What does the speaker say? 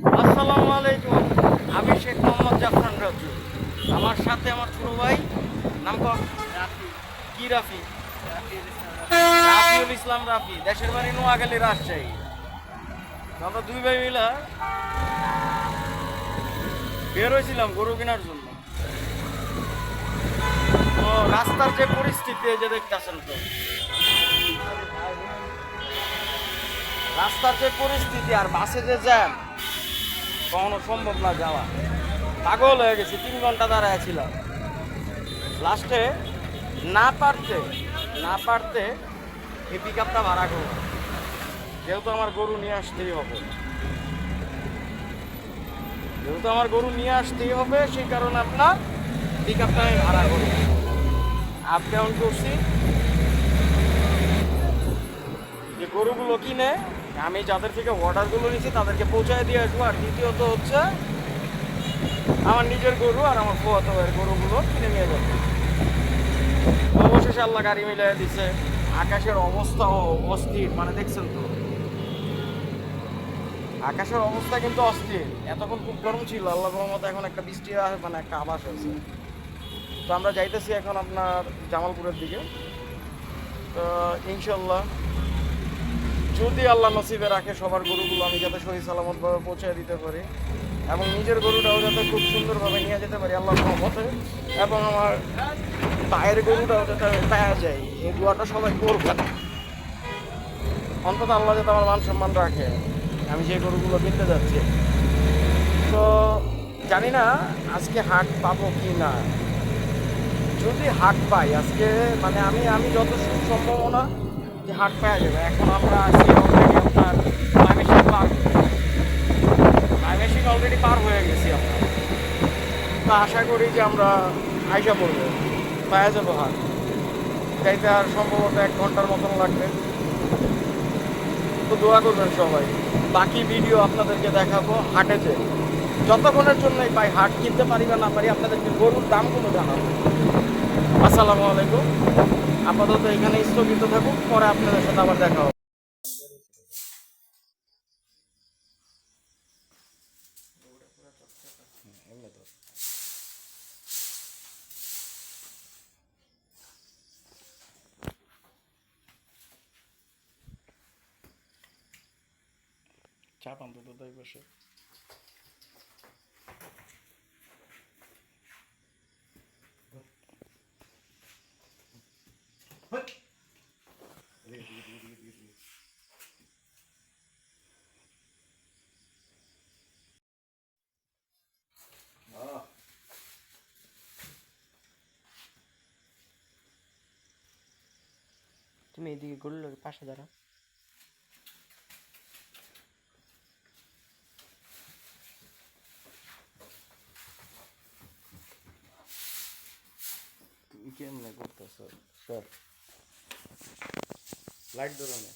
আসসালামু আলাইকুম। আমি শেখ মোহাম্মদ জাফরান রাজু। আমার সাথে আমার ছোট ভাই, নাম কর। রাফি কি রাফি? রাফিউল ইসলাম রাফিউল ইসলাম রাফি, দেশের বাড়ি নোয়াখালী, রাজশাহী। তো আমরা দুই ভাই মিলা বের হয়েছিলাম গরু কেনার জন্য। তো রাস্তার যে পরিস্থিতি এই যে দেখতেছেন, তো রাস্তার যে পরিস্থিতি আর বাসে যে জ্যাম, কখনো সম্ভব না যাওয়া। পাগল হয়ে গেছি, 3 ঘন্টা দাঁড়ায় ছিলাম। লাস্টে না পারতে না পারতে এই পিক আপটা ভাড়া করবো, যেহেতু আমার গরু নিয়ে আসতেই হবে। সেই কারণে আপনার পিক আপটা আমি ভাড়া করবো। আপ ডাউন করছি, যে গরুগুলো কিনে আমি যাদের থেকে অর্ডারগুলো নিচ্ছি তাদেরকে পৌঁছায় দিয়ে আসবো। আর দ্বিতীয়ত হচ্ছে আমার নিজের গরু আর আমার ফুয়াতো ভাইয়ের গরুগুলো কিনে নিয়ে যাবো। অবশেষে আল্লাহ গাড়ি মিলিয়ে দিছে। আকাশের অবস্থাও অস্থির, মানে দেখছেন তো, আকাশের অবস্থা কিন্তু অস্থির। এতক্ষণ খুব গরম ছিল, আল্লাহ রহমতে এখন একটা বৃষ্টি মানে একটা আভাস হয়েছে। তো আমরা যাইতেছি এখন আপনার জামালপুরের দিকে। তো ইনশাল্লাহ যদি আল্লাহ নসিবে রাখে সবার গরুগুলো আমি যাতে সহি সালামতভাবে পৌঁছে দিতে পারি, এবং নিজের গরুটাও যাতে খুব সুন্দরভাবে নিয়ে যেতে পারি আল্লাহর রহমতে, এবং আমার পায়ের গরুটাও যাতে আমি পাওয়া যাই, এই দোয়াটা সবাই করবে। অন্তত আল্লাহ যাতে আমার মান সম্মান রাখে, আমি যে গরুগুলো কিনতে যাচ্ছি। তো জানি না আজকে হাট পাবো কি না। যদি হাট পাই আজকে, মানে আমি আমি যত সম্ভাবনা যে হাট পাওয়া যাবে। এখন আমরা আজকে অলরেডি আপনার ময়মনসিংহ অলরেডি পার হয়ে গেছি আমরা। তো আশা করি যে আমরা আইসা পড়বো, পাওয়া যাবো হাট। যাইতে আর সম্ভবত 1 ঘন্টার মতন লাগবে। তো দোয়া করবেন সবাই। বাকি ভিডিও আপনাদেরকে দেখাবো হাটে যে, যতক্ষণের জন্যই পাই হাট কিনতে পারি বা না পারি আপনাদেরকে গরুর দামগুলো জানাবো। আসসালামু আলাইকুম। আপাতত এখানে স্থগিত থাকুক, পরে আপনাদের সাথে আবার দেখা হবে। চাপ অন্তত তাই বসে। তুমি এদিকে গরুর লোকের পাশে দাঁড়াও। তুমি কেমনে করতেছ? স্যার লাইট ধরো না।